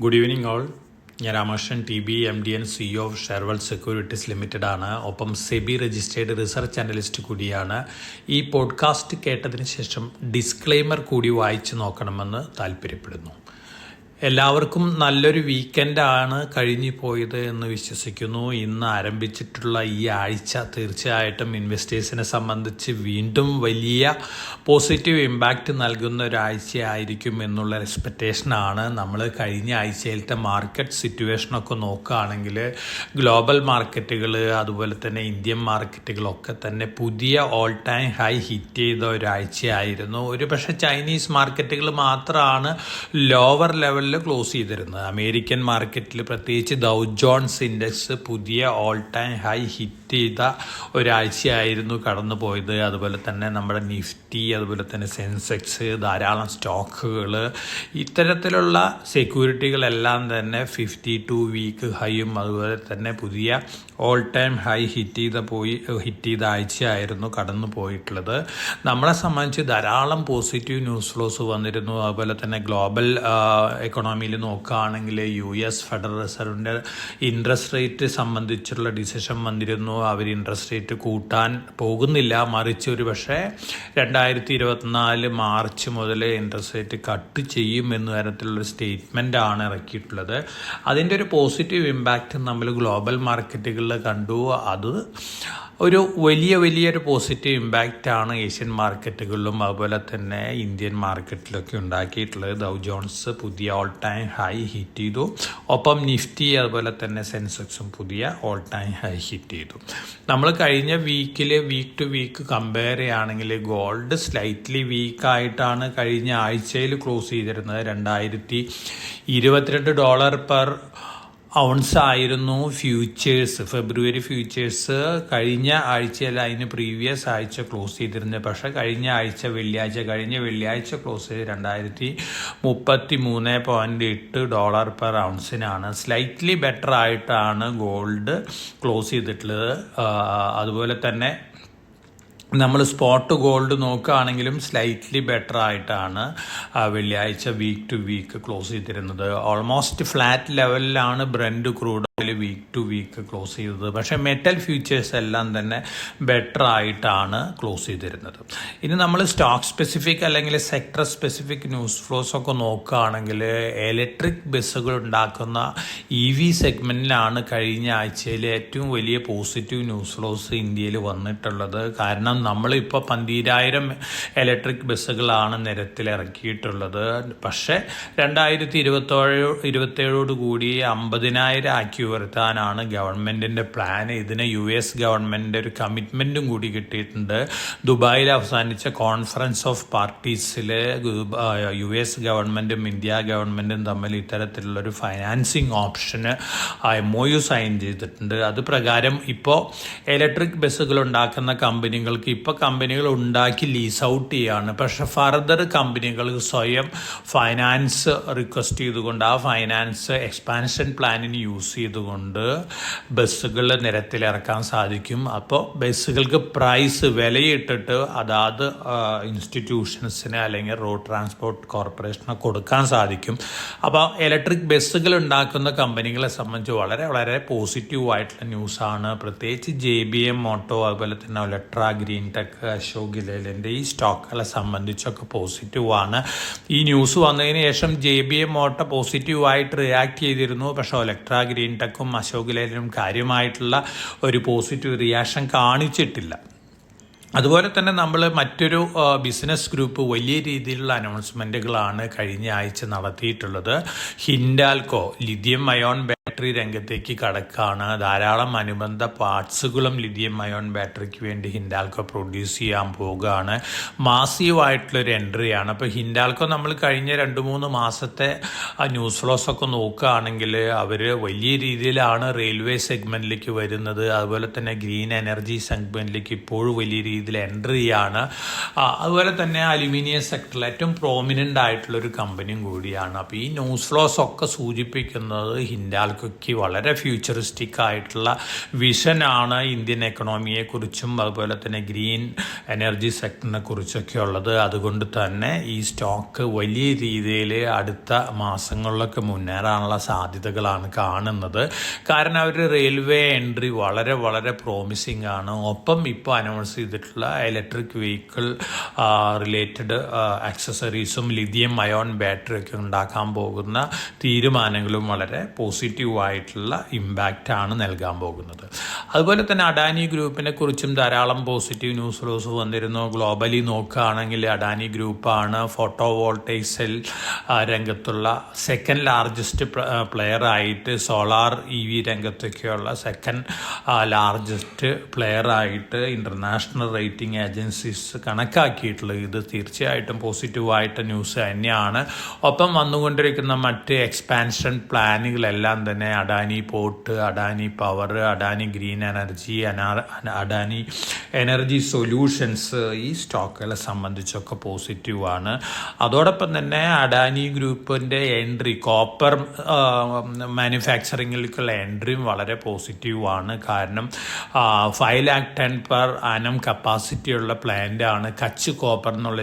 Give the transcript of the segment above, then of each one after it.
Good evening all. ഞാൻ Ramakrishnan TB MD & CEO of Sharewell securities limited ആണ്. ഒപ്പം SEBI registered research analyst കൂടിയാണ്. ഈ പോഡ്കാസ്റ്റ് കേട്ടതിന് ശേഷം ഡിസ്ക്ലെയിമർ കൂടി വായിച്ചു നോക്കണമെന്ന് താല്പര്യപ്പെടുന്നു. എല്ലാവർക്കും നല്ലൊരു വീക്കെൻഡാണ് കഴിഞ്ഞു പോയത് എന്ന് വിശ്വസിക്കുന്നു. ഇന്ന് ആരംഭിച്ചിട്ടുള്ള ഈ ആഴ്ച തീർച്ചയായിട്ടും ഇൻവെസ്റ്റേഴ്സിനെ സംബന്ധിച്ച് വീണ്ടും വലിയ പോസിറ്റീവ് ഇമ്പാക്റ്റ് നൽകുന്ന ഒരാഴ്ചയായിരിക്കും എന്നുള്ള എക്സ്പെക്റ്റേഷനാണ്. നമ്മൾ കഴിഞ്ഞ ആഴ്ചയിലത്തെ മാർക്കറ്റ് സിറ്റുവേഷനൊക്കെ നോക്കുകയാണെങ്കിൽ ഗ്ലോബൽ മാർക്കറ്റുകൾ അതുപോലെ തന്നെ ഇന്ത്യൻ മാർക്കറ്റുകളൊക്കെ തന്നെ പുതിയ ഓൾ ടൈം ഹൈ ഹിറ്റ് ചെയ്ത ഒരാഴ്ചയായിരുന്നു. ഒരു പക്ഷേ ചൈനീസ് മാർക്കറ്റുകൾ മാത്രമാണ് ലോവർ ലെവലിൽ ക്ലോസ് ചെയ്തിരുന്നത്. അമേരിക്കൻ മാർക്കറ്റിൽ പ്രത്യേകിച്ച് ഡൗ ജോൺസ് ഇൻഡെക്സ് പുതിയ ഓൾ ടൈം ഹൈ ഹിറ്റ് ചെയ്ത ഒരാഴ്ചയായിരുന്നു കടന്നു പോയത്. അതുപോലെ തന്നെ നമ്മുടെ നിഫ്റ്റി, അതുപോലെ തന്നെ സെൻസെക്സ്, ധാരാളം സ്റ്റോക്കുകൾ, ഇത്തരത്തിലുള്ള സെക്യൂരിറ്റികളെല്ലാം തന്നെ 52 വീക്ക് ഹൈയും അതുപോലെ തന്നെ പുതിയ ഓൾ ടൈം ഹൈ ഹിറ്റ് ചെയ്ത ആഴ്ചയായിരുന്നു കടന്നു പോയിട്ടുള്ളത്. നമ്മളെ സംബന്ധിച്ച് ധാരാളം പോസിറ്റീവ് ന്യൂസ് ഫ്ലോസ് വന്നിരുന്നു. അതുപോലെ തന്നെ ഗ്ലോബൽ എക്കണോമിയിൽ നോക്കുകയാണെങ്കിൽ US ഫെഡറൽ റിസർവിൻ്റെ ഇൻട്രസ്റ്റ് റേറ്റ് സംബന്ധിച്ചുള്ള ഡിസിഷൻ വന്നിരുന്നു. അവർ ഇൻട്രസ്റ്റ് റേറ്റ് കൂട്ടാൻ പോകുന്നില്ല, മറിച്ച് ഒരു പക്ഷേ 2024 മാർച്ച് മുതൽ ഇൻട്രസ്റ്റ് റേറ്റ് കട്ട് ചെയ്യും എന്ന തരത്തിലുള്ള സ്റ്റേറ്റ്മെൻറ്റാണ് ഇറക്കിയിട്ടുള്ളത്. അതിൻ്റെ ഒരു പോസിറ്റീവ് ഇമ്പാക്റ്റ് നമ്മൾ ഗ്ലോബൽ മാർക്കറ്റുകളിൽ കണ്ടു. അത് ഒരു വലിയൊരു പോസിറ്റീവ് ഇമ്പാക്റ്റാണ് ഏഷ്യൻ മാർക്കറ്റുകളിലും അതുപോലെ തന്നെ ഇന്ത്യൻ മാർക്കറ്റിലൊക്കെ ഉണ്ടാക്കിയിട്ടുള്ളത്. ഡൗ ജോൺസ് പുതിയ ഓൾ ടൈം ഹൈ ഹിറ്റ് ചെയ്തു. ഒപ്പം നിഫ്റ്റി അതുപോലെ തന്നെ സെൻസെക്സും പുതിയ ഓൾ ടൈം ഹൈ ഹിറ്റ് ചെയ്തു. നമ്മൾ കഴിഞ്ഞ വീക്ക് ടു വീക്ക് കമ്പയർ ചെയ്യുകയാണെങ്കിൽ ഗോൾഡ് സ്ലൈറ്റ്ലി വീക്കായിട്ടാണ് കഴിഞ്ഞ ആഴ്ചയിൽ ക്ലോസ് ചെയ്തിരുന്നത്. $2022 പെർ ഔൺസ് ആയിരുന്നു ഫ്യൂച്ചേഴ്സ്, ഫെബ്രുവരി ഫ്യൂച്ചേഴ്സ് കഴിഞ്ഞ ആഴ്ചയിൽ അതിന് പ്രീവിയസ് ആഴ്ച ക്ലോസ് ചെയ്തിരുന്നത്. പക്ഷേ കഴിഞ്ഞ വെള്ളിയാഴ്ച ക്ലോസ് ചെയ്ത് $2033.8 പെർ ഔൺസിനാണ്. സ്ലൈറ്റ്ലി ബെറ്റർ ആയിട്ടാണ് ഗോൾഡ് ക്ലോസ് ചെയ്തിട്ടുള്ളത്. അതുപോലെ തന്നെ നമ്മൾ സ്പോട്ട് ഗോൾഡ് നോക്കുകയാണെങ്കിലും സ്ലൈറ്റ്ലി ബെറ്റർ ആയിട്ടാണ് വെള്ളിയാഴ്ച വീക്ക് ടു വീക്ക് ക്ലോസ് ചെയ്തിരുന്നത്. ഓൾമോസ്റ്റ് ഫ്ലാറ്റ് ലെവലിലാണ് brent crude week to week close ചെയ്തത്. പക്ഷേ മെറ്റൽ ഫ്യൂച്ചേഴ്സ് എല്ലാം തന്നെ ബെറ്റർ ആയിട്ടാണ് ക്ലോസ് ചെയ്തിരുന്നത്. ഇനി നമ്മൾ സ്റ്റോക്ക് സ്പെസിഫിക് അല്ലെങ്കിൽ സെക്ടർ സ്പെസിഫിക് ന്യൂസ് ഫ്ലോസ് ഒക്കെ നോക്കുകയാണെങ്കിൽ ഇലക്ട്രിക് ബസ്സുകൾ ഉണ്ടാക്കുന്ന EV സെഗ്മെൻറ്റിലാണ് കഴിഞ്ഞ ആഴ്ചയിൽ ഏറ്റവും വലിയ പോസിറ്റീവ് ന്യൂസ് ഫ്ലോസ് ഇന്ത്യയിൽ വന്നിട്ടുള്ളത്. കാരണം നമ്മളിപ്പോൾ 12,000 ഇലക്ട്രിക് ബസ്സുകളാണ് നിരത്തിൽ ഇറക്കിയിട്ടുള്ളത്. പക്ഷേ 2027 കൂടി 50,000 ആക്കി ഉയർത്താനാണ് ഗവൺമെൻറ്റിൻ്റെ പ്ലാൻ. ഇതിന് US ഗവൺമെൻറ്റിൻ്റെ ഒരു കമ്മിറ്റ്മെൻറ്റും കൂടി കിട്ടിയിട്ടുണ്ട്. ദുബായിൽ അവസാനിച്ച കോൺഫറൻസ് ഓഫ് പാർട്ടീസിൽ US ഗവൺമെൻറ്റും ഇന്ത്യ ഗവൺമെൻറ്റും തമ്മിൽ ഇത്തരത്തിലുള്ളൊരു ഫൈനാൻസിങ് ഓപ്ഷന് MOU സൈൻ ചെയ്തിട്ടുണ്ട്. അത് പ്രകാരം ഇപ്പോൾ ഇലക്ട്രിക് ബസ്സുകൾ ഉണ്ടാക്കുന്ന കമ്പനികൾക്ക് കമ്പനികൾ ഉണ്ടാക്കി ലീസ് ഔട്ട് ചെയ്യാണ്. പക്ഷേ ഫർദർ കമ്പനികൾ സ്വയം ഫൈനാൻസ് റിക്വസ്റ്റ് ചെയ്തുകൊണ്ട് ആ ഫൈനാൻസ് എക്സ്പാൻഷൻ പ്ലാനിന് യൂസ് ചെയ്തുകൊണ്ട് ബസ്സുകൾ നിരത്തിലിറക്കാൻ സാധിക്കും. അപ്പോൾ ബസ്സുകൾക്ക് പ്രൈസ് വിലയിട്ടിട്ട് അതാത് ഇൻസ്റ്റിറ്റ്യൂഷൻസിന് അല്ലെങ്കിൽ റോഡ് ട്രാൻസ്പോർട്ട് കോർപ്പറേഷന് കൊടുക്കാൻ സാധിക്കും. അപ്പോൾ ഇലക്ട്രിക് ബസ്സുകൾ ഉണ്ടാക്കുന്ന കമ്പനികളെ സംബന്ധിച്ച് വളരെ പോസിറ്റീവ് ആയിട്ടുള്ള ന്യൂസാണ്. പ്രത്യേകിച്ച് JBM ഓട്ടോ അതുപോലെ തന്നെ ഒലട്ര, ഗ്രീൻ ടെക്, അശോക് ലേലൻ്റെ ഈ സ്റ്റോക്കുകളെ സംബന്ധിച്ചൊക്കെ പോസിറ്റീവാണ്. ഈ ന്യൂസ് വന്നതിന് ശേഷം JBM ഓട്ടോ പോസിറ്റീവായിട്ട് റിയാക്ട് ചെയ്തിരുന്നു. പക്ഷേ ഒലട്ര, ഗ്രീൻ ടെക്കും അശോക് ലേലനും കാര്യമായിട്ടുള്ള ഒരു പോസിറ്റീവ് റിയാക്ഷൻ കാണിച്ചിട്ടില്ല. അതുപോലെ തന്നെ നമ്മൾ മറ്റൊരു ബിസിനസ് ഗ്രൂപ്പ് വലിയ രീതിയിലുള്ള അനൗൺസ്മെൻറ്റുകളാണ് കഴിഞ്ഞ ആഴ്ച നടത്തിയിട്ടുള്ളത്. ഹിൻഡാൽകോ ലിഥിയം അയോൺ ബാറ്ററി രംഗത്തേക്ക് കടക്കാണ്. ധാരാളം അനുബന്ധ പാർട്സുകളും ലിഥിയം അയോൺ ബാറ്ററിക്ക് വേണ്ടി ഹിൻഡാൽകോ പ്രൊഡ്യൂസ് ചെയ്യാൻ പോവുകയാണ്. മാസീവായിട്ടുള്ളൊരു എൻട്രിയാണ്. അപ്പോൾ ഹിൻഡാൽകോ നമ്മൾ കഴിഞ്ഞ 2-3 മാസത്തെ ന്യൂസ് ഫ്ലോസ് ഒക്കെ നോക്കുകയാണെങ്കിൽ അവർ വലിയ രീതിയിലാണ് റെയിൽവേ സെഗ്മെൻറ്റിലേക്ക് വരുന്നത്. അതുപോലെ തന്നെ ഗ്രീൻ എനർജി സെഗ്മെൻറ്റിലേക്ക് ഇപ്പോഴും വലിയ രീതിയിൽ എൻട്രി ചെയ്യാണ്. അതുപോലെ തന്നെ അലുമിനിയം സെക്ടറിൽ ഏറ്റവും പ്രോമിനൻ്റ് ആയിട്ടുള്ളൊരു കമ്പനിയും കൂടിയാണ്. അപ്പോൾ ഈ ന്യൂസ് ഫ്ലോസ് ഒക്കെ സൂചിപ്പിക്കുന്നത് ഹിൻഡാൽകോ നോക്കി വളരെ ഫ്യൂച്ചറിസ്റ്റിക് ആയിട്ടുള്ള വിഷനാണ് ഇന്ത്യൻ എക്കണോമിയെക്കുറിച്ചും അതുപോലെ തന്നെ ഗ്രീൻ എനർജി സെക്ടറിനെ കുറിച്ചൊക്കെ ഉള്ളത്. അതുകൊണ്ട് തന്നെ ഈ സ്റ്റോക്ക് വലിയ രീതിയിൽ അടുത്ത മാസങ്ങളിലൊക്കെ മുന്നേറാനുള്ള സാധ്യതകളാണ് കാണുന്നത്. കാരണം അവർ റെയിൽവേ എൻട്രി വളരെ വളരെ പ്രോമിസിങ് ആണ്. ഒപ്പം ഇപ്പോൾ അനൗൺസ് ചെയ്തിട്ടുള്ള ഇലക്ട്രിക് വെഹിക്കിൾ റിലേറ്റഡ് ആക്സസറീസും ലിഥിയം അയോൺ ബാറ്ററി ഒക്കെ ഉണ്ടാക്കാൻ പോകുന്ന തീരുമാനങ്ങളും വളരെ പോസിറ്റീവായിട്ടുള്ള ഇമ്പാക്റ്റാണ് നൽകാൻ പോകുന്നത്. അതുപോലെ തന്നെ അഡാനി ഗ്രൂപ്പിനെ കുറിച്ചും ധാരാളം പോസിറ്റീവ് ന്യൂസ് ഫ്ലോസ് വന്നിരുന്നു. ഗ്ലോബലി നോക്കുകയാണെങ്കിൽ അഡാനി ഗ്രൂപ്പാണ് ഫോട്ടോ വോൾട്ടൈക് സെൽ രംഗത്തുള്ള സെക്കൻഡ് ലാർജസ്റ്റ് പ്ലെയർ ആയിട്ട്, സോളാർ EV രംഗത്തൊക്കെയുള്ള സെക്കൻഡ് ലാർജസ്റ്റ് പ്ലെയർ ആയിട്ട് ഇൻ്റർനാഷണൽ റേറ്റിംഗ് ഏജൻസീസ് കണക്കാക്കിയിട്ടുള്ളത്. ഇത് തീർച്ചയായിട്ടും പോസിറ്റീവായിട്ട് ന്യൂസ് തന്നെയാണ്. ഒപ്പം വന്നുകൊണ്ടിരിക്കുന്ന മറ്റ് എക്സ്പാൻഷൻ പ്ലാനുകളെല്ലാം തന്നെ Adani port, Adani power, Adani green energy, Adani energy solutions, ഈ സ്റ്റോക്കുകളെ സംബന്ധിച്ചൊക്കെ പോസിറ്റീവാണ്. അതോടൊപ്പം തന്നെ അഡാനി ഗ്രൂപ്പിൻ്റെ എൻട്രി കോപ്പർ മാനുഫാക്ചറിങ്ങിലേക്കുള്ള എൻട്രിയും വളരെ പോസിറ്റീവാണ്. കാരണം 5 lakh ton per annum കപ്പാസിറ്റിയുള്ള പ്ലാന്റാണ് കച്ച് കോപ്പർ എന്നുള്ള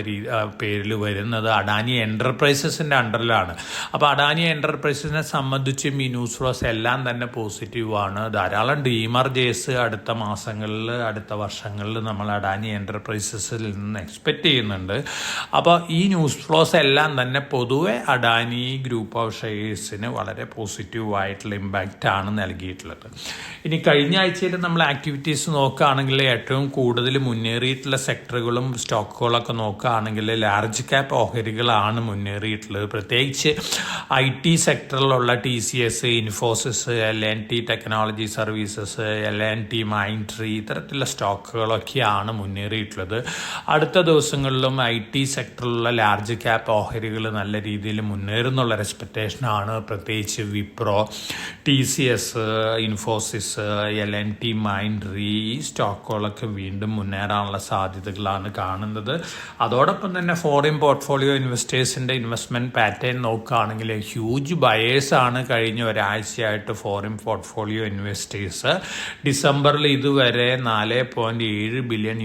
പേരിൽ വരുന്നത്. അഡാനി എൻ്റർപ്രൈസസിൻ്റെ അണ്ടറിലാണ്. അപ്പോൾ അഡാനി എൻ്റർപ്രൈസസിനെ സംബന്ധിച്ചും ഈ ന്യൂസ് ഫ്ലോസ് എല്ലാം തന്നെ പോസിറ്റീവാണ്. ധാരാളം ഡീമർജേഴ്സ് അടുത്ത മാസങ്ങളിൽ, അടുത്ത വർഷങ്ങളിൽ നമ്മൾ അഡാനി എൻ്റർപ്രൈസസിൽ നിന്ന് എക്സ്പെക്റ്റ് ചെയ്യുന്നുണ്ട്. അപ്പോൾ ഈ ന്യൂസ് ഫ്ലോസ് എല്ലാം തന്നെ പൊതുവെ അഡാനി ഗ്രൂപ്പ് ഓഫ് ഷെയർസിന് വളരെ പോസിറ്റീവായിട്ടുള്ള ഇമ്പാക്റ്റാണ് നൽകിയിട്ടുള്ളത്. ഇനി കഴിഞ്ഞ ആഴ്ചയിൽ നമ്മൾ ആക്ടിവിറ്റീസ് നോക്കുകയാണെങ്കിൽ ഏറ്റവും കൂടുതൽ മുന്നേറിയിട്ടുള്ള സെക്ടറുകളും സ്റ്റോക്കുകളൊക്കെ നോക്കുകയാണെങ്കിൽ ലാർജ് ക്യാപ്പ് ഓഹരികളാണ് മുന്നേറിയിട്ടുള്ളത്. പ്രത്യേകിച്ച് IT സെക്ടറിലുള്ള TCS, Infosys, L&T technology services, L&T മൈൻട്രി, ഇത്തരത്തിലുള്ള സ്റ്റോക്കുകളൊക്കെയാണ് മുന്നേറിയിട്ടുള്ളത്. അടുത്ത ദിവസങ്ങളിലും IT സെക്ടറിലുള്ള ലാർജ് ക്യാപ്പ് ഓഹരികൾ നല്ല രീതിയിൽ മുന്നേറുന്നുള്ള എക്സ്പെക്റ്റേഷനാണ്. പ്രത്യേകിച്ച് വിപ്രോ, TCS, ഇൻഫോസിസ്, L&T മൈൻട്രി, ഈ സ്റ്റോക്കുകളൊക്കെ വീണ്ടും മുന്നേറാനുള്ള സാധ്യതകളാണ് കാണുന്നത്. അതോടൊപ്പം തന്നെ ഫോറിൻ പോർട്ട്ഫോളിയോ ഇൻവെസ്റ്റേഴ്സിൻ്റെ ഇൻവെസ്റ്റ്മെൻറ്റ് പാറ്റേൺ നോക്കുകയാണെങ്കിൽ ഹ്യൂജ് ബയേഴ്സാണ് കഴിഞ്ഞ ഒരാഴ്ചയായിട്ട് ഫോറിൻ പോർട്ട്ഫോളിയോ ഇൻവെസ്റ്റേഴ്സ്. ഡിസംബറിൽ ഇതുവരെ $4.7 ബില്യൺ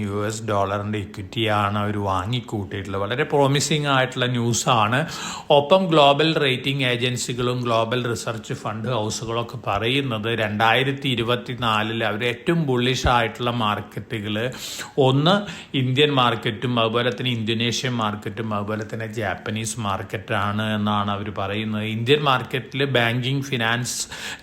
ഇക്വിറ്റിയാണ് അവർ വാങ്ങിക്കൂട്ടിയിട്ടുള്ളത്. വളരെ പ്രോമിസിംഗ് ആയിട്ടുള്ള ന്യൂസാണ്. ഒപ്പം ഗ്ലോബൽ റേറ്റിംഗ് ഏജൻസികളും ഗ്ലോബൽ റിസർച്ച് ഫണ്ട് ഹൗസുകളൊക്കെ പറയുന്നത് 2024 അവർ ഏറ്റവും ബുള്ളിഷ് ആയിട്ടുള്ള മാർക്കറ്റുകൾ ഒന്ന് ഇന്ത്യൻ മാർക്കറ്റും അതുപോലെ തന്നെ ഇന്തോനേഷ്യൻ മാർക്കറ്റും അതുപോലെ തന്നെ ജാപ്പനീസ് മാർക്കറ്റാണ് എന്നാണ് അവർ പറയുന്നത്. ഇന്ത്യൻ മാർക്കറ്റിൽ ബാങ്കിങ് ഫിനാൻസ്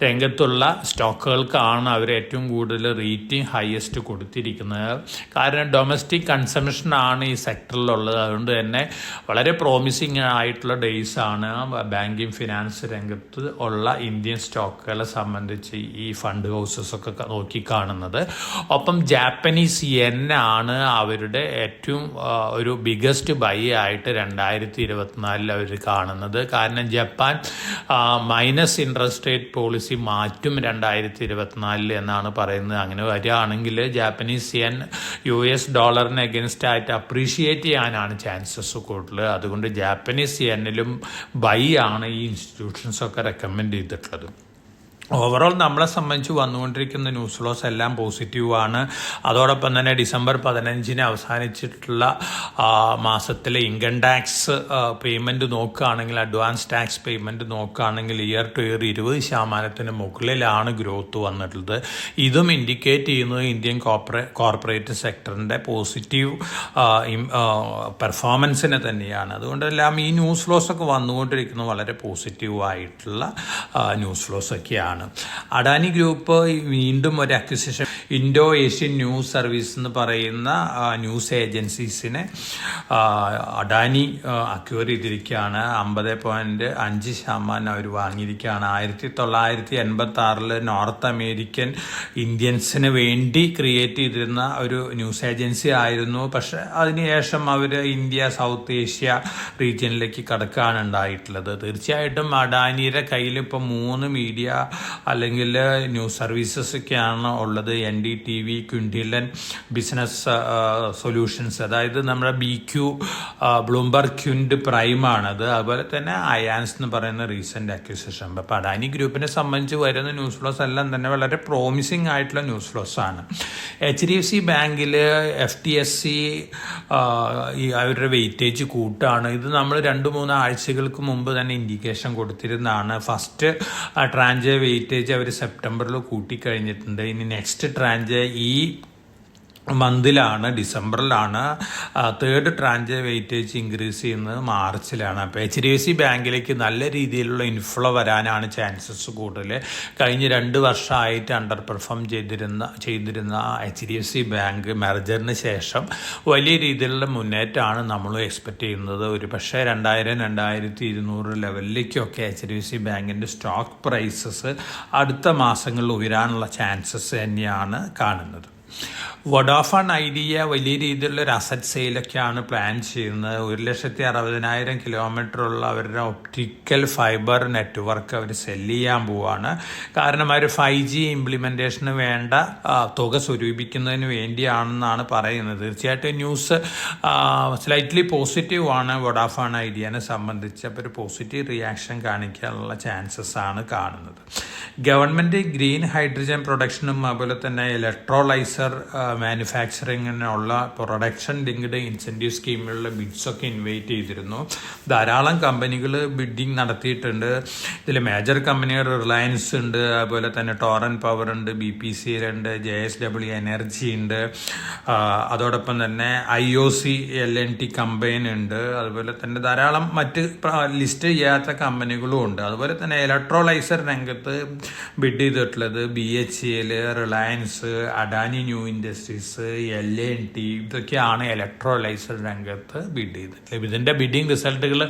രംഗത്തുള്ള സ്റ്റോക്കുകൾക്കാണ് അവർ ഏറ്റവും കൂടുതൽ റേറ്റിംഗ് ഹയസ്റ്റ് കൊടുത്തിരിക്കുന്നത്. കാരണം ഡൊമസ്റ്റിക് കൺസംഷനാണ് ഈ സെക്ടറിലുള്ളത്. അതുകൊണ്ട് തന്നെ വളരെ പ്രോമിസിങ് ആയിട്ടുള്ള ഡേയ്സാണ് ബാങ്കിങ് ഫിനാൻസ് രംഗത്ത് ഉള്ള ഇന്ത്യൻ സ്റ്റോക്കുകളെ സംബന്ധിച്ച് ഈ ഫണ്ട് ഹൗസസ് ഒക്കെ നോക്കിക്കാണുന്നത്. ഒപ്പം ജാപ്പനീസ് യെൻ ആണ് അവരുടെ ഏറ്റവും ഒരു ബിഗസ്റ്റ് ബൈ ആയിട്ട് 2024 അവർ കാണുന്നത്. കാരണം Japan minus interest rate policy മാറ്റും 2024 എന്നാണ് പറയുന്നത്. അങ്ങനെ വരികയാണെങ്കിൽ ജാപ്പനീസ് യെൻ US ഡോളറിന് അഗൻസ്റ്റ് ആയിട്ട് അപ്രീഷിയേറ്റ് ചെയ്യാനാണ് ചാൻസസ് കൂടുതൽ. അതുകൊണ്ട് ജാപ്പനീസ് യെന്നിലും ബൈ ആണ് ഈ ഇൻസ്റ്റിറ്റ്യൂഷൻസൊക്കെ റെക്കമെൻഡ് ചെയ്തിട്ടുള്ളത്. ഓവറോൾ നമ്മളെ സംബന്ധിച്ച് വന്നുകൊണ്ടിരിക്കുന്ന ന്യൂസ് ഫ്ലോസ് എല്ലാം പോസിറ്റീവാണ്. അതോടൊപ്പം തന്നെ ഡിസംബർ 15 അവസാനിച്ചിട്ടുള്ള മാസത്തിലെ ഇൻകം ടാക്സ് പേയ്മെൻറ്റ് നോക്കുകയാണെങ്കിൽ, അഡ്വാൻസ് ടാക്സ് പേയ്മെൻറ്റ് നോക്കുകയാണെങ്കിൽ ഇയർ ടു ഇയർ 20% മുകളിലാണ് ഗ്രോത്ത് വന്നിട്ടുള്ളത്. ഇതും ഇൻഡിക്കേറ്റ് ചെയ്യുന്നത് ഇന്ത്യൻ കോർപ്പറേറ്റ് സെക്ടറിൻ്റെ പോസിറ്റീവ് പെർഫോമൻസിനെ തന്നെയാണ്. അതുകൊണ്ടെല്ലാം ഈ ന്യൂസ് ഫ്ലോസ് ഒക്കെ വന്നുകൊണ്ടിരിക്കുന്നത് വളരെ പോസിറ്റീവായിട്ടുള്ള ന്യൂസ് ഫ്ലോസ് ഒക്കെയാണ്. അഡാനി ഗ്രൂപ്പ് വീണ്ടും ഒരു acquisition, Indo Asian news service എന്ന് പറയുന്ന ന്യൂസ് ഏജൻസീസിനെ അഡാനി അക്വയർ ചെയ്തിരിക്കുകയാണ്. 50.5% അവർ വാങ്ങിയിരിക്കുകയാണ്. 1986 നോർത്ത് അമേരിക്കൻ ഇന്ത്യൻസിന് വേണ്ടി ക്രിയേറ്റ് ചെയ്തിരുന്ന ഒരു ന്യൂസ് ഏജൻസി ആയിരുന്നു. പക്ഷെ അതിനുശേഷം അവർ ഇന്ത്യ, സൗത്ത് ഏഷ്യ റീജിയനിലേക്ക് കടക്കുകയാണ് ഉണ്ടായിട്ടുള്ളത്. തീർച്ചയായിട്ടും അഡാനിയുടെ കയ്യിൽ ഇപ്പോൾ 3 മീഡിയ അല്ലെങ്കിൽ ന്യൂസ് സർവീസസ് ഒക്കെയാണ് ഉള്ളത്. NDTV, ക്വിൻഡിലൻ ബിസിനസ് സൊല്യൂഷൻസ്, അതായത് നമ്മുടെ BQ ബ്ലൂംബർഗ് ക്വിൻഡ് പ്രൈമാണത്. അതുപോലെ തന്നെ അയാൻസ് എന്ന് പറയുന്ന റീസെൻ്റ് അക്വിസിഷൻ. അപ്പോൾ അഡാനി ഗ്രൂപ്പിനെ സംബന്ധിച്ച് വരുന്ന ന്യൂസ് ഫ്ലോസ് എല്ലാം തന്നെ വളരെ പ്രോമിസിങ് ആയിട്ടുള്ള ന്യൂസ് ഫ്ലോസ് ആണ്. HDFC ബാങ്കിൽ FTSE അവരുടെ വെയിറ്റേജ് കൂട്ടാണ്. ഇത് നമ്മൾ 2-3 ആഴ്ചകൾക്ക് മുമ്പ് തന്നെ ഇൻഡിക്കേഷൻ കൊടുത്തിരുന്നതാണ്. ഫസ്റ്റ് ട്രാഞ്ച് വെയിറ്റേജ് അവർ സെപ്റ്റംബറിൽ കൂട്ടിക്കഴിഞ്ഞിട്ടുണ്ട്. ഇനി നെക്സ്റ്റ് ട്രാഞ്ച് ഈ മന്തിലാണ്, ഡിസംബറിലാണ്. തേർഡ് ട്രാഞ്ച് വെയിറ്റേജ് ഇൻക്രീസ് ചെയ്യുന്നത് മാർച്ചിലാണ്. അപ്പോൾ HDFC ബാങ്കിലേക്ക് നല്ല രീതിയിലുള്ള ഇൻഫ്ലോ വരാനാണ് ചാൻസസ് കൂടുതൽ. കഴിഞ്ഞ 2 വർഷമായിട്ട് അണ്ടർ പെർഫോം ചെയ്തിരുന്ന HDFC ബാങ്ക് മെർജറിന് ശേഷം വലിയ രീതിയിലുള്ള മുന്നേറ്റമാണ് നമ്മൾ എക്സ്പെക്റ്റ് ചെയ്യുന്നത്. ഒരു പക്ഷേ 2000-2200 ലെവലിലേക്കൊക്കെ HDFC ബാങ്കിൻ്റെ സ്റ്റോക്ക് പ്രൈസസ് അടുത്ത മാസങ്ങളിൽ ഉയരാനുള്ള ചാൻസസ് തന്നെയാണ് കാണുന്നത്. വോഡാഫോൺ ഐഡിയ വലിയ രീതിയിലുള്ള ഒരു അസറ്റ് സെയിലൊക്കെയാണ് പ്ലാൻ ചെയ്യുന്നത്. 1,60,000 കിലോമീറ്ററുള്ള അവരുടെ ഒപ്റ്റിക്കൽ ഫൈബർ നെറ്റ്വർക്ക് അവർ സെല്ല് ചെയ്യാൻ പോവാണ്. കാരണം അവർ 5G ഇംപ്ലിമെൻറ്റേഷന് വേണ്ട തുക സ്വരൂപിക്കുന്നതിന് വേണ്ടിയാണെന്നാണ് പറയുന്നത്. തീർച്ചയായിട്ടും ന്യൂസ് സ്ലൈറ്റ്ലി പോസിറ്റീവ് ആണ് വോഡാഫോൺ ഐഡിയനെ സംബന്ധിച്ച്. അപ്പോൾ ഒരു പോസിറ്റീവ് റിയാക്ഷൻ കാണിക്കാനുള്ള ചാൻസസ് ആണ് കാണുന്നത്. ഗവൺമെൻറ് ഗ്രീൻ ഹൈഡ്രജൻ പ്രൊഡക്ഷനും അതുപോലെ തന്നെ electrolyser മാനുഫാക്ചറിങ്ങിനുള്ള production linked incentive സ്കീമിലുള്ള ബിഡ്സൊക്കെ invite ചെയ്തിരുന്നു. ധാരാളം കമ്പനികൾ ബിഡിങ് നടത്തിയിട്ടുണ്ട്. ഇതിൽ മേജർ കമ്പനികൾ റിലയൻസ് ഉണ്ട്, അതുപോലെ തന്നെ ടോറൻ പവർ ഉണ്ട്, BPCL ഉണ്ട്, JSW എനർജി ഉണ്ട്, അതോടൊപ്പം തന്നെ IOC LNT കമ്പൈൻ ഉണ്ട്. അതുപോലെ തന്നെ ധാരാളം മറ്റ് ലിസ്റ്റ് ചെയ്യാത്ത കമ്പനികളും ഉണ്ട്. അതുപോലെ തന്നെ ഇലക്ട്രോലൈസർ രംഗത്ത് ബിഡ് ചെയ്തിട്ടുള്ളത് BHEL, Reliance, Adani new industries, LNT ഇതൊക്കെയാണ് ഇലക്ട്രോലൈസർ രംഗത്ത് ബിഡ് ചെയ്തിട്ടുള്ളത്. ഇതിൻ്റെ ബിഡിങ് റിസൾട്ടുകൾ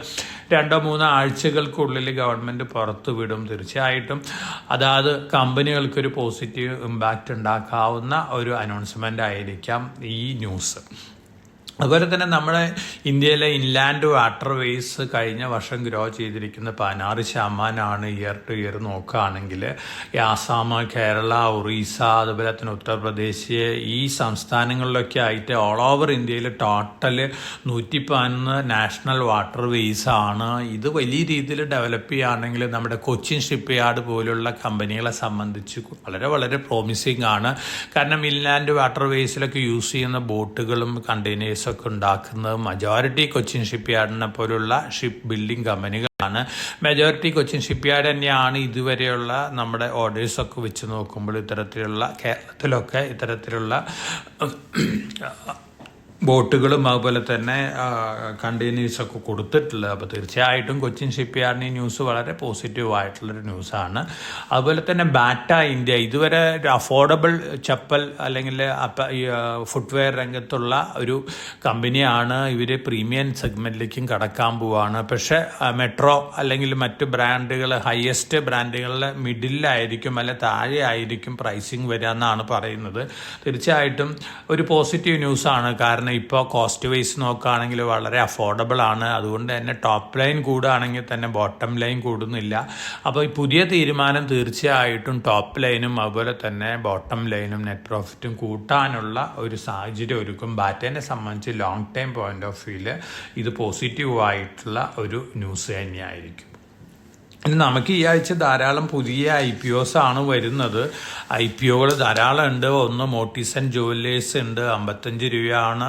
2-3 ആഴ്ചകൾക്കുള്ളിൽ ഗവൺമെൻറ് പുറത്തു വിടും. തീർച്ചയായിട്ടും അതാത് കമ്പനികൾക്കൊരു പോസിറ്റീവ് ഇമ്പാക്റ്റ് ഉണ്ടാക്കാവുന്ന ഒരു അനൗൺസ്മെൻ്റ് ആയിരിക്കാം ഈ ന്യൂസ്. അതുപോലെ തന്നെ നമ്മുടെ ഇന്ത്യയിലെ ഇൻലാൻഡ് വാട്ടർ വേസ് കഴിഞ്ഞ വർഷം ഗ്രോ ചെയ്തിരിക്കുന്ന 16% ഇയർ ടു ഇയർ നോക്കുകയാണെങ്കിൽ. ആസാം, കേരള, ഒറീസ, അതുപോലെ തന്നെ ഉത്തർപ്രദേശ് ഈ സംസ്ഥാനങ്ങളിലൊക്കെ ആയിട്ട് ഓൾ ഓവർ ഇന്ത്യയിൽ ടോട്ടൽ 111 നാഷണൽ വാട്ടർ വേസ് ആണ്. ഇത് വലിയ രീതിയിൽ ഡെവലപ്പ് ചെയ്യുകയാണെങ്കിൽ നമ്മുടെ കൊച്ചിൻ ഷിപ്പ് യാർഡ് പോലുള്ള കമ്പനികളെ സംബന്ധിച്ച് വളരെ വളരെ പ്രോമിസിങ് ആണ്. കാരണം ഇൻലാൻഡ് വാട്ടർ വേസിലൊക്കെ യൂസ് ചെയ്യുന്ന ബോട്ടുകളും കണ്ടെയ്നേഴ്സും ഒക്കെ ഉണ്ടാക്കുന്നത് മജോറിറ്റി കൊച്ചിൻ ഷിപ്പ് യാർഡിനെ പോലുള്ള ഷിപ്പ് ബിൽഡിംഗ് കമ്പനികളാണ്. മെജോറിറ്റി കൊച്ചിൻ ഷിപ്പ് യാർഡ് തന്നെയാണ് ഇതുവരെയുള്ള നമ്മുടെ ഓർഡേഴ്സൊക്കെ വെച്ച് നോക്കുമ്പോൾ ഇത്തരത്തിലുള്ള കേരളത്തിലൊക്കെ ഇത്തരത്തിലുള്ള ബോട്ടുകളും അതുപോലെ തന്നെ കണ്ടെയ്നേഴ്സൊക്കെ കൊടുത്തിട്ടുള്ളത്. അപ്പോൾ തീർച്ചയായിട്ടും കൊച്ചിൻ ഷിപ്പ് യാർഡിന് ന്യൂസ് വളരെ പോസിറ്റീവായിട്ടുള്ളൊരു ന്യൂസാണ്. അതുപോലെ തന്നെ ബാറ്റ ഇന്ത്യ ഇതുവരെ ഒരു അഫോർഡബിൾ ചപ്പൽ അല്ലെങ്കിൽ ഫുട്വെയർ രംഗത്തുള്ള ഒരു കമ്പനിയാണ്. ഇവർ പ്രീമിയം സെഗ്മെൻറ്റിലേക്കും കടക്കാൻ പോവുകയാണ്. പക്ഷേ മെട്രോ അല്ലെങ്കിൽ മറ്റ് ബ്രാൻഡുകൾ ഹയസ്റ്റ് ബ്രാൻഡുകളിലെ മിഡിലായിരിക്കും അല്ലെ താഴെ ആയിരിക്കും പ്രൈസിങ് വരിക എന്നാണ് പറയുന്നത്. തീർച്ചയായിട്ടും ഒരു പോസിറ്റീവ് ന്യൂസാണ്. കാരണം ഇപ്പോൾ കോസ്റ്റ് വൈസ് നോക്കുകയാണെങ്കിൽ വളരെ അഫോർഡബിൾ ആണ്. അതുകൊണ്ട് തന്നെ ടോപ്പ് ലൈൻ കൂടുകയാണെങ്കിൽ തന്നെ ബോട്ടം ലൈൻ കൂടുന്നില്ല. അപ്പോൾ ഈ പുതിയ തീരുമാനം തീർച്ചയായിട്ടും ടോപ്പ് ലൈനും അതുപോലെ തന്നെ ബോട്ടം ലൈനും നെറ്റ് പ്രോഫിറ്റും കൂട്ടാനുള്ള ഒരു സാഹചര്യം ഒരുക്കും. ബാറ്റേനെ സംബന്ധിച്ച് ലോങ് ടൈം പോയിന്റ് ഓഫ് വ്യൂവിൽ ഇത് പോസിറ്റീവായിട്ടുള്ള ഒരു ന്യൂസ് തന്നെയായിരിക്കും. ഇനി നമുക്ക് ഈ ആഴ്ച ധാരാളം പുതിയ IPOs ആണ് വരുന്നത്. IPOകൾ ധാരാളം ഉണ്ട്. ഒന്ന് മോട്ടിസൺ ജുവല്ലേഴ്സ് ഉണ്ട്, 55 രൂപയാണ്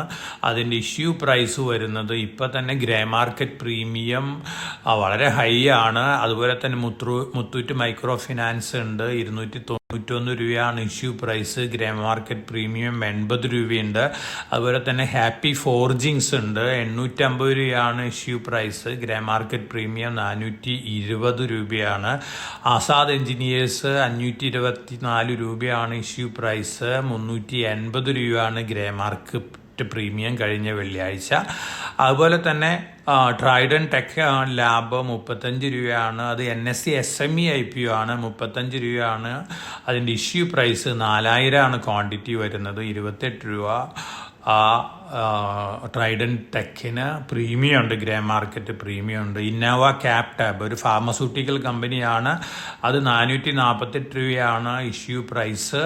അതിൻ്റെ ഇഷ്യൂ പ്രൈസ് വരുന്നത്. ഇപ്പം തന്നെ ഗ്രേ മാർക്കറ്റ് പ്രീമിയം വളരെ ഹൈ ആണ്. അതുപോലെ തന്നെ മുത്തൂറ്റ് മൈക്രോ ഫിനാൻസ് ഉണ്ട്, 291 രൂപയാണ് issue price. Grey market premium 80 രൂപയുണ്ട്. അതുപോലെ തന്നെ ഹാപ്പി ഫോർജിങ്സ് ഉണ്ട്, 850 രൂപയാണ് issue price. Grey market premium 420 രൂപയാണ്. ആസാദ് എഞ്ചിനീയേഴ്സ് 524 രൂപയാണ് ഇഷ്യൂ പ്രൈസ്. 380 രൂപയാണ് ഗ്രേ മാർക്കറ്റ് പ്രീമിയം കഴിഞ്ഞ വെള്ളിയാഴ്ച. അതുപോലെ തന്നെ ട്രൈഡൻ ടെക് ലാബ് 35 രൂപയാണ്. അത് NSE SME IPO ആണ്, 35 രൂപയാണ് അതിൻ്റെ ഇഷ്യൂ പ്രൈസ്. 4000 ആണ് ക്വാണ്ടിറ്റി വരുന്നത്, 28 രൂപ ട്രൈഡൻ ടെക്കിന് പ്രീമിയം ഉണ്ട്, ഗ്രേ മാർക്കറ്റ് പ്രീമിയം ഉണ്ട്. ഇന്നോവ ക്യാപ് ടാബ് ഒരു ഫാർമസ്യൂട്ടിക്കൽ കമ്പനിയാണ്, അത് 448 രൂപയാണ് ഇഷ്യൂ പ്രൈസ്.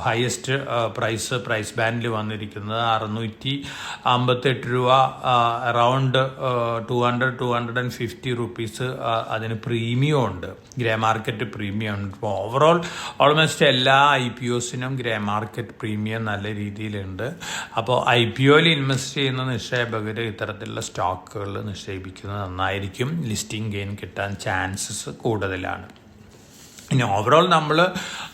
ഹയസ്റ്റ് പ്രൈസ് ബാൻഡിൽ വന്നിരിക്കുന്നത് 658 രൂപ, അറൗണ്ട് 250 റുപ്പീസ് അതിന് പ്രീമിയം ഉണ്ട്, ഗ്രേ മാർക്കറ്റ് പ്രീമിയം ഉണ്ട്. ഇപ്പോൾ ഓവറോൾ ഓൾമോസ്റ്റ് എല്ലാ IPOസിനും ഗ്രേ മാർക്കറ്റ് പ്രീമിയം നല്ല രീതിയിലുണ്ട്. അപ്പോൾ IPOയിൽ ഇൻവെസ്റ്റ് ചെയ്യുന്ന നിക്ഷേപകർ ഇത്തരത്തിലുള്ള സ്റ്റോക്കുകൾ നിക്ഷേപിക്കുന്നത് നന്നായിരിക്കും, ലിസ്റ്റിംഗ് ഗെയിൻ കിട്ടാൻ ചാൻസസ് കൂടുതലാണ്. ഇനി ഓവറോൾ നമ്മൾ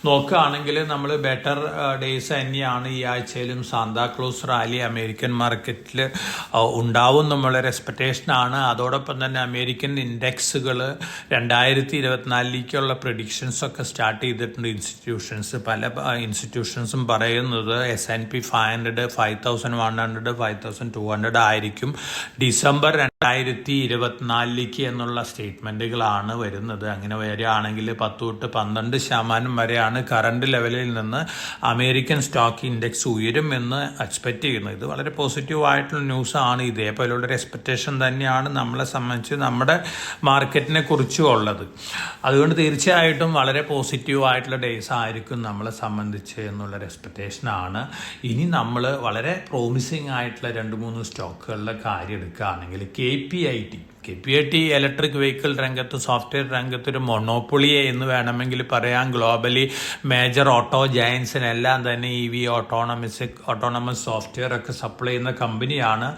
നോക്കുകയാണെങ്കിൽ നമ്മൾ ബെറ്റർ ഡേയ്സ് തന്നെയാണ് ഈ ആഴ്ചയിലും. സാന്താക്ലോസ് റാലി അമേരിക്കൻ മാർക്കറ്റിൽ ഉണ്ടാവും എന്നുള്ളൊരു എക്സ്പെക്റ്റേഷനാണ്. അതോടൊപ്പം തന്നെ അമേരിക്കൻ ഇൻഡെക്സുകൾ 2024 പ്രഡിക്ഷൻസൊക്കെ സ്റ്റാർട്ട് ചെയ്തിട്ടുണ്ട് ഇൻസ്റ്റിറ്റ്യൂഷൻസ്. പല ഇൻസ്റ്റിറ്റ്യൂഷൻസും പറയുന്നത് S&P 500 5100 5200 ആയിരിക്കും ഡിസംബർ 2024 എന്നുള്ള സ്റ്റേറ്റ്മെൻറ്റുകളാണ് വരുന്നത്. അങ്ങനെ വരികയാണെങ്കിൽ 10-12% വരെയാണ് കറണ്ട് ലെവലിൽ നിന്ന് അമേരിക്കൻ സ്റ്റോക്ക് ഇൻഡെക്സ് ഉയരുമെന്ന് എക്സ്പെക്റ്റ് ചെയ്യുന്നത്. ഇത് വളരെ പോസിറ്റീവായിട്ടുള്ള ന്യൂസാണ്. ഇതേപോലുള്ളൊരു എക്സ്പെക്റ്റേഷൻ തന്നെയാണ് നമ്മളെ സംബന്ധിച്ച് നമ്മുടെ മാർക്കറ്റിനെ കുറിച്ചും ഉള്ളത്. അതുകൊണ്ട് തീർച്ചയായിട്ടും വളരെ പോസിറ്റീവായിട്ടുള്ള ഡേയ്സ് ആയിരിക്കും നമ്മളെ സംബന്ധിച്ച് എന്നുള്ളൊരു എക്സ്പെക്റ്റേഷനാണ്. ഇനി നമ്മൾ വളരെ പ്രോമിസിങ് ആയിട്ടുള്ള 2-3 സ്റ്റോക്കുകളുടെ കാര്യം എടുക്കുകയാണെങ്കിൽ KPIT ഇലക്ട്രിക് വെഹിക്കിൾ രംഗത്ത്, സോഫ്റ്റ്വെയർ രംഗത്ത് ഒരു മൊണോപ്പൊളിയെ എന്ന് വേണമെങ്കിൽ പറയാം. ഗ്ലോബലി മേജർ ഓട്ടോ ജയൻസിനെല്ലാം തന്നെ EV ഓട്ടോണമസ് സോഫ്റ്റ്വെയർ ഒക്കെ സപ്ലൈ ചെയ്യുന്ന കമ്പനിയാണ്.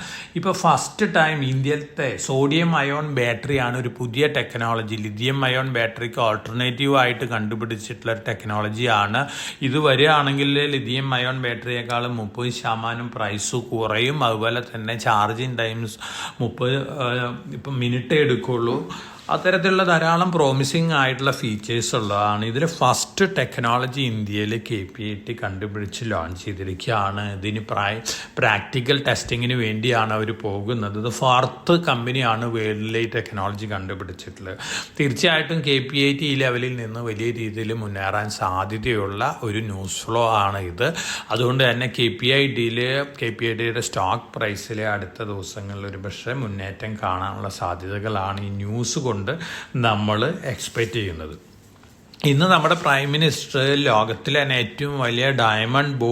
ഇപ്പോൾ ഫസ്റ്റ് ടൈം ഇന്ത്യയിലത്തെ സോഡിയം അയോൺ ബാറ്ററിയാണ് ഒരു പുതിയ ടെക്നോളജി, ലിഥിയം അയോൺ ബാറ്ററിക്ക് ഓൾട്ടർനേറ്റീവ് ആയിട്ട് കണ്ടുപിടിച്ചിട്ടുള്ള ഒരു ഇത് വരികയാണെങ്കിൽ ലിഥിയം അയോൺ ബാറ്ററിയേക്കാളും 30% പ്രൈസ് കുറയും. അതുപോലെ തന്നെ ചാർജിങ് ടൈംസ് 30 മിനിറ്റ് എടുക്കുള്ളൂ. അത്തരത്തിലുള്ള ധാരാളം പ്രോമിസിങ് ആയിട്ടുള്ള ഫീച്ചേഴ്സ് ഉള്ളതാണ്. ഇതിൽ ഫസ്റ്റ് ടെക്നോളജി ഇന്ത്യയിൽ KPIT കണ്ടുപിടിച്ച് ലോഞ്ച് ചെയ്തിരിക്കുകയാണ്. ഇതിന് പ്രാക്ടിക്കൽ ടെസ്റ്റിങ്ങിന് വേണ്ടിയാണ് അവർ പോകുന്നത്. ഇത് 4th കമ്പനിയാണ് വേൾഡിലെ ടെക്നോളജി കണ്ടുപിടിച്ചിട്ടുള്ളത്. തീർച്ചയായിട്ടും KPIT ഈ ലെവലിൽ നിന്ന് വലിയ രീതിയിൽ മുന്നേറാൻ സാധ്യതയുള്ള ഒരു ന്യൂസ് ഫ്ലോ ആണ് ഇത്. അതുകൊണ്ട് തന്നെ KPITയുടെ സ്റ്റോക്ക് പ്രൈസിലെ അടുത്ത ദിവസങ്ങളിൽ ഒരു പക്ഷേ മുന്നേറ്റം കാണാനുള്ള സാധ്യതകളാണ് ഈ ന്യൂസ് കൊണ്ട് നമ്മൾ എക്സ്പെക്റ്റ് ചെയ്യുന്നത്. ഇന്ന് നമ്മുടെ പ്രൈം മിനിസ്റ്റർ ലോകത്തിലെ തന്നെ ഏറ്റവും വലിയ ഡയമണ്ട്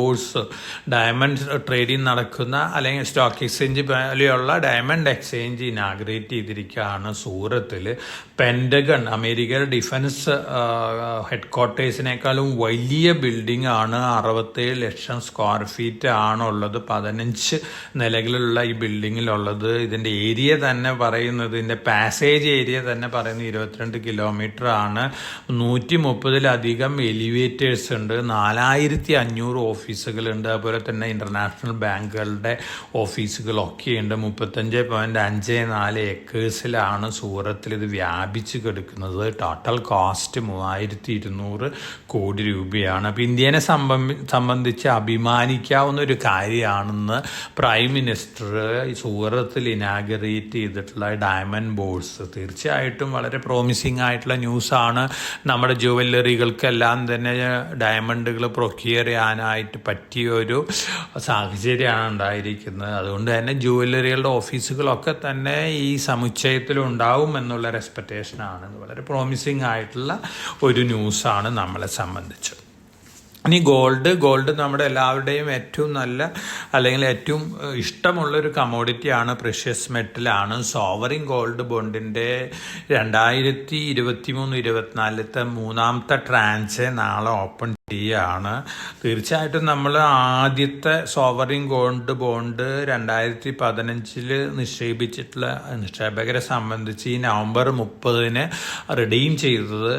ട്രേഡിംഗ് നടക്കുന്ന അല്ലെങ്കിൽ സ്റ്റോക്ക് എക്സ്ചേഞ്ച് പോലെയുള്ള ഡയമണ്ട് എക്സ്ചേഞ്ച് ഇനാഗ്രേറ്റ് ചെയ്തിരിക്കുകയാണ് സൂറത്തിൽ. പെൻറ്റഗൺ, അമേരിക്കയുടെ ഡിഫൻസ് ഹെഡ് ക്വാർട്ടേഴ്സിനേക്കാളും വലിയ ബിൽഡിംഗ് ആണ്. 67 ലക്ഷം സ്ക്വയർ ഫീറ്റ് ആണുള്ളത്. 15 നിലകളിലുള്ള ഈ ബിൽഡിങ്ങിലുള്ളത്. ഇതിൻ്റെ ഏരിയ തന്നെ പറയുന്നത്, ഇതിൻ്റെ പാസേജ് ഏരിയ തന്നെ പറയുന്നത് 22 കിലോമീറ്റർ ആണ്. 130-ലധികം എലിവേറ്റേഴ്സ് ഉണ്ട്. 4500 ഓഫീസുകളുണ്ട്. അതുപോലെ തന്നെ ഇന്റർനാഷണൽ ബാങ്കുകളുടെ ഓഫീസുകളൊക്കെയുണ്ട്. 35.54 ഏക്കേഴ്സിലാണ് സൂറത്തിൽ ഇത് വ്യാപിച്ച് കിടക്കുന്നത്. ടോട്ടൽ കോസ്റ്റ് 3200 കോടി രൂപയാണ്. അപ്പോൾ ഇന്ത്യനെ സംബന്ധിച്ച് അഭിമാനിക്കാവുന്ന ഒരു കാര്യമാണെന്ന് പ്രൈം മിനിസ്റ്റർ സൂറത്തിൽ ഇനാഗറേറ്റ് ചെയ്തിട്ടുള്ള ഡയമണ്ട് ബോർഡ്സ് തീർച്ചയായിട്ടും വളരെ പ്രോമിസിങ് ആയിട്ടുള്ള ന്യൂസാണ്. നമ്മുടെ ജുവല്ലറികൾക്കെല്ലാം തന്നെ ഡയമണ്ടുകൾ പ്രൊക്യൂർ ചെയ്യാനായിട്ട് പറ്റിയ ഒരു സാഹചര്യമാണ് ഉണ്ടായിരിക്കുന്നത്. അതുകൊണ്ട് തന്നെ ജുവല്ലറികളുടെ ഓഫീസുകളൊക്കെ തന്നെ ഈ സമുച്ചയത്തിലുണ്ടാവും എന്നുള്ള എക്സ്പെക്റ്റേഷനാണ്. വളരെ പ്രോമിസിങ് ആയിട്ടുള്ള ഒരു ന്യൂസാണ് നമ്മളെ സംബന്ധിച്ച്. ഇനി ഗോൾഡ് നമ്മുടെ എല്ലാവരുടെയും ഏറ്റവും നല്ല അല്ലെങ്കിൽ ഏറ്റവും ഇഷ്ടമുള്ളൊരു കമോഡിറ്റിയാണ്, പ്രഷ്യസ് മെറ്റലാണ്. സോവറിൻ ഗോൾഡ് ബോണ്ടിൻ്റെ 2023-24 മൂന്നാമത്തെ ട്രാൻച്ച് നാളെ ഓപ്പൺ ആണ്. തീർച്ചയായിട്ടും നമ്മൾ ആദ്യത്തെ സോവറിൻ ഗോൾഡ് ബോണ്ട് 2015 നിക്ഷേപിച്ചിട്ടുള്ള നിക്ഷേപകരെ സംബന്ധിച്ച് ഈ നവംബർ 30 റിഡീം ചെയ്തത്.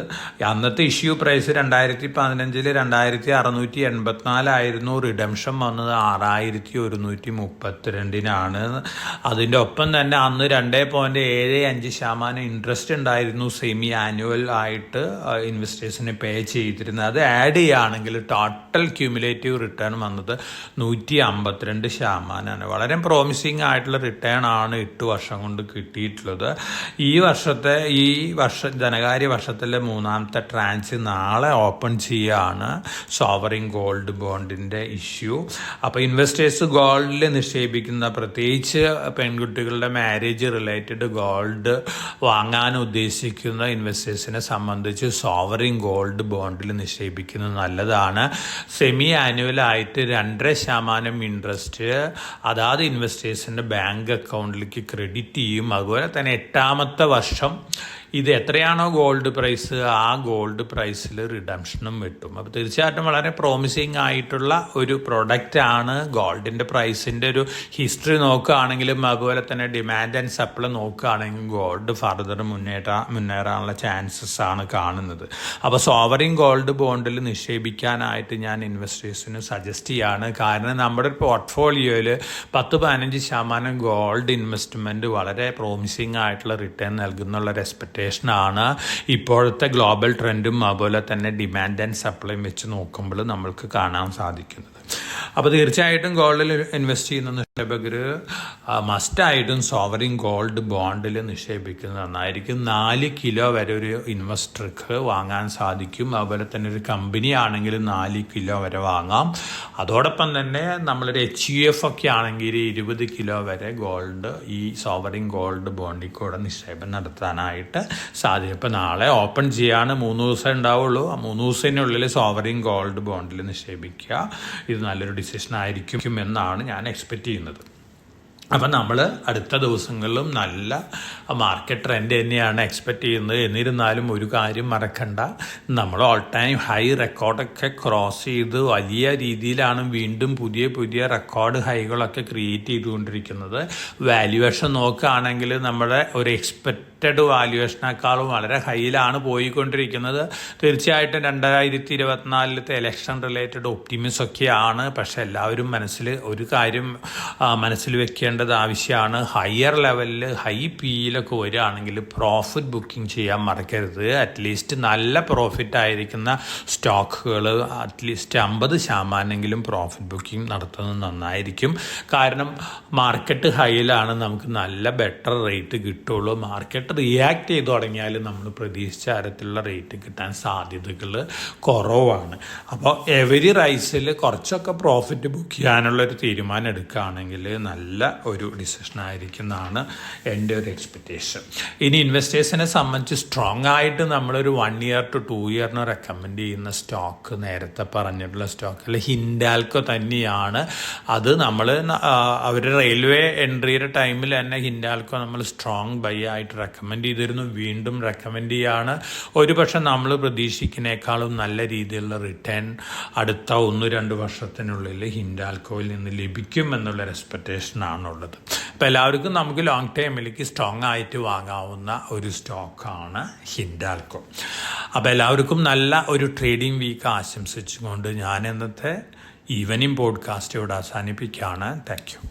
അന്നത്തെ ഇഷ്യൂ പ്രൈസ് 2015 2684 ആയിരുന്നു. റിഡംഷൻ വന്നത് 6132-നാണ്. അതിൻ്റെ ഒപ്പം തന്നെ അന്ന് 2.75% ഇൻട്രസ്റ്റ് ഉണ്ടായിരുന്നു സെമി ആനുവൽ ആയിട്ട് ഇൻവെസ്റ്റേഴ്സിന് പേ ചെയ്തിരുന്നത്. അത് ആഡ് ചെയ്യുകയാണെങ്കിൽ ടോട്ടൽ ക്യൂമുലേറ്റീവ് റിട്ടേൺ വന്നത് 152%. വളരെ പ്രോമിസിങ് ആയിട്ടുള്ള റിട്ടേൺ ആണ് 8 വർഷം കൊണ്ട് കിട്ടിയിട്ടുള്ളത്. ഈ ധനകാര്യ വർഷത്തിലെ 3ാമത്തെ ട്രാൻച്ച് നാളെ ഓപ്പൺ ചെയ്യുകയാണ് സോവറിൻ ഗോൾഡ് ബോണ്ടിൻ്റെ ഇഷ്യൂ. അപ്പോൾ ഇൻവെസ്റ്റേഴ്സ് ഗോൾഡിൽ നിക്ഷേപിക്കുന്ന, പ്രത്യേകിച്ച് പെൺകുട്ടികളുടെ മാരേജ് റിലേറ്റഡ് ഗോൾഡ് വാങ്ങാൻ ഉദ്ദേശിക്കുന്ന ഇൻവെസ്റ്റേഴ്സിനെ സംബന്ധിച്ച് സോവറിൻ ഗോൾഡ് ബോണ്ടിൽ നിക്ഷേപിക്കുന്നത് നല്ലതാണ്. സെമി ആനുവലായിട്ട് 2.5% ഇൻട്രസ്റ്റ് അതാത് ഇൻവെസ്റ്റേഴ്സിൻ്റെ ബാങ്ക് അക്കൗണ്ടിലേക്ക് ക്രെഡിറ്റ് ചെയ്യും. അതുപോലെ തന്നെ 8ാമത്തെ വർഷം ഇത് എത്രയാണോ ഗോൾഡ് പ്രൈസ്, ആ ഗോൾഡ് പ്രൈസിൽ റിഡംഷനും കിട്ടും. അപ്പോൾ തീർച്ചയായിട്ടും വളരെ പ്രോമിസിങ് ആയിട്ടുള്ള ഒരു പ്രൊഡക്റ്റാണ്. ഗോൾഡിൻ്റെ പ്രൈസിൻ്റെ ഒരു ഹിസ്റ്ററി നോക്കുകയാണെങ്കിലും അതുപോലെ തന്നെ ഡിമാൻഡ് ആൻഡ് സപ്ലൈ നോക്കുകയാണെങ്കിലും ഗോൾഡ് ഫർദർ മുന്നേറാനുള്ള ചാൻസസ് ആണ് കാണുന്നത്. അപ്പോൾ സോവറിൻ ഗോൾഡ് ബോണ്ടിൽ നിക്ഷേപിക്കാനായിട്ട് ഞാൻ ഇൻവെസ്റ്റേഴ്സിന് സജസ്റ്റ് ചെയ്യാണ്. കാരണം നമ്മുടെ പോർട്ട്ഫോളിയോയിൽ 10-15% ഗോൾഡ് ഇൻവെസ്റ്റ്മെൻറ്റ് വളരെ പ്രോമിസിങ് ആയിട്ടുള്ള റിട്ടേൺ നൽകുന്നുള്ള എക്സ്പെക്റ്റേഷൻ ആണ് ഇപ്പോഴത്തെ ഗ്ലോബൽ ട്രെൻഡും അതുപോലെ തന്നെ ഡിമാൻഡ് ആൻഡ് സപ്ലൈയും വെച്ച് നോക്കുമ്പോൾ നമ്മൾക്ക് കാണാൻ സാധിക്കുന്നത്. അപ്പോൾ തീർച്ചയായിട്ടും ഗോൾഡിൽ ഇൻവെസ്റ്റ് ചെയ്യുന്ന നിക്ഷേപകർ മസ്റ്റായിട്ടും സോവറിൻ ഗോൾഡ് ബോണ്ടിൽ നിക്ഷേപിക്കുന്നത് നന്നായിരിക്കും. 4 കിലോ വരെ ഒരു ഇൻവെസ്റ്റർക്ക് വാങ്ങാൻ സാധിക്കും. അതുപോലെ തന്നെ ഒരു കമ്പനി ആണെങ്കിൽ 4 കിലോ വരെ വാങ്ങാം. അതോടൊപ്പം തന്നെ നമ്മളൊരു HUF ഒക്കെ ആണെങ്കിൽ 20 കിലോ വരെ ഗോൾഡ് ഈ സോവറിൻ ഗോൾഡ് ബോണ്ടിൽ കൂടെ നിക്ഷേപം നടത്താനായിട്ട് സാധിക്കും. ഇപ്പോൾ നാളെ ഓപ്പൺ ചെയ്യാണ്, 3 ദിവസം ഉണ്ടാവുള്ളൂ. ആ 3 ദിവസത്തിനുള്ളിൽ സോവറിൻ ഗോൾഡ് ബോണ്ടിൽ നിക്ഷേപിക്കുക. ഇത് നല്ലൊരു ഡിസിഷൻ ആയിരിക്കും എന്നാണ് ഞാൻ എക്സ്പെക്റ്റ് ചെയ്യുന്നത്. അപ്പം നമ്മൾ അടുത്ത ദിവസങ്ങളിലും നല്ല മാർക്കറ്റ് ട്രെൻഡ് തന്നെയാണ് എക്സ്പെക്റ്റ് ചെയ്യുന്നത്. എന്നിരുന്നാലും ഒരു കാര്യം മറക്കണ്ട, നമ്മൾ ഓൾ ടൈം ഹൈ റെക്കോർഡൊക്കെ ക്രോസ് ചെയ്ത് വലിയ രീതിയിലാണ് വീണ്ടും പുതിയ റെക്കോർഡ് ഹൈകളൊക്കെ ക്രിയേറ്റ് ചെയ്തുകൊണ്ടിരിക്കുന്നത്. വാല്യുവേഷൻ നോക്കുകയാണെങ്കിൽ നമ്മുടെ ഒരു എക്സ്പെക്റ്റഡ് വാല്യുവേഷനേക്കാളും വളരെ ഹൈയിലാണ് പോയിക്കൊണ്ടിരിക്കുന്നത്. തീർച്ചയായിട്ടും 2024 ഇലക്ഷൻ റിലേറ്റഡ് ഒപ്റ്റിമിസം ഒക്കെയാണ്. പക്ഷെ എല്ലാവരും ഒരു കാര്യം മനസ്സിൽ വെക്കേണ്ടത് ആവശ്യമാണ്. ഹയർ ലെവലിൽ ഹൈ പിയിലൊക്കെ വരികയാണെങ്കിൽ പ്രോഫിറ്റ് ബുക്കിംഗ് ചെയ്യാൻ മറക്കരുത്. അറ്റ്ലീസ്റ്റ് നല്ല പ്രോഫിറ്റ് ആയിരിക്കുന്ന സ്റ്റോക്കുകൾ അറ്റ്ലീസ്റ്റ് 50% പ്രോഫിറ്റ് ബുക്കിംഗ് നടത്തുന്നത് നന്നായിരിക്കും. കാരണം മാർക്കറ്റ് ഹൈയിലാണ് നമുക്ക് നല്ല ബെറ്റർ റേറ്റ് കിട്ടുള്ളൂ. മാർക്കറ്റ് റിയാക്ട് ചെയ്ത് തുടങ്ങിയാൽ നമ്മൾ പ്രതീക്ഷിച്ച തരത്തിലുള്ള റേറ്റ് കിട്ടാൻ സാധ്യതകൾ കുറവാണ്. അപ്പോൾ എവരി റൈസിൽ കുറച്ചൊക്കെ പ്രോഫിറ്റ് ബുക്ക് ചെയ്യാനുള്ളൊരു തീരുമാനം എടുക്കുകയാണെങ്കിൽ നല്ല ഒരു ഡിസിഷൻ ആയിരിക്കുന്നതാണ് എൻ്റെ ഒരു എക്സ്പെക്റ്റേഷൻ. ഇനി ഇൻവെസ്റ്റേഴ്സിനെ സംബന്ധിച്ച് സ്ട്രോങ് ആയിട്ട് നമ്മളൊരു 1 ഇയർ to 2 ഇയറിന് റെക്കമെൻഡ് ചെയ്യുന്ന സ്റ്റോക്ക് നേരത്തെ പറഞ്ഞിട്ടുള്ള സ്റ്റോക്കിൽ ഹിൻഡാൽക്കോ തന്നെയാണ്. അത് നമ്മൾ അവർ റെയിൽവേ എൻട്രിയുടെ ടൈമിൽ തന്നെ ഹിൻഡാൽക്കോ നമ്മൾ സ്ട്രോങ് ബൈ ആയിട്ട് റെക്കമെൻഡ് ചെയ്തിരുന്നു. വീണ്ടും റെക്കമെൻഡ് ചെയ്യാണ്. ഒരുപക്ഷെ നമ്മൾ പ്രതീക്ഷിക്കുന്നേക്കാളും നല്ല രീതിയിലുള്ള റിട്ടേൺ അടുത്ത 1-2 വർഷത്തിനുള്ളിൽ ഹിൻഡാൽക്കോയിൽ നിന്ന് ലഭിക്കും എന്നുള്ളൊരു എക്സ്പെക്റ്റേഷനാണുള്ളത്. അപ്പോൾ എല്ലാവർക്കും നമുക്ക് ലോങ് ടൈമിലേക്ക് സ്ട്രോങ് ആയിട്ട് വാങ്ങാവുന്ന ഒരു സ്റ്റോക്കാണ് ഹിൻഡാൽക്കോ. അപ്പോൾ എല്ലാവർക്കും നല്ല ഒരു ട്രേഡിംഗ് വീക്ക് ആശംസിച്ചുകൊണ്ട് ഞാൻ ഇന്നത്തെ ഈവനിങ് പോഡ്കാസ്റ്റ് ഇവിടെ അവസാനിപ്പിക്കുകയാണ്. Thank you.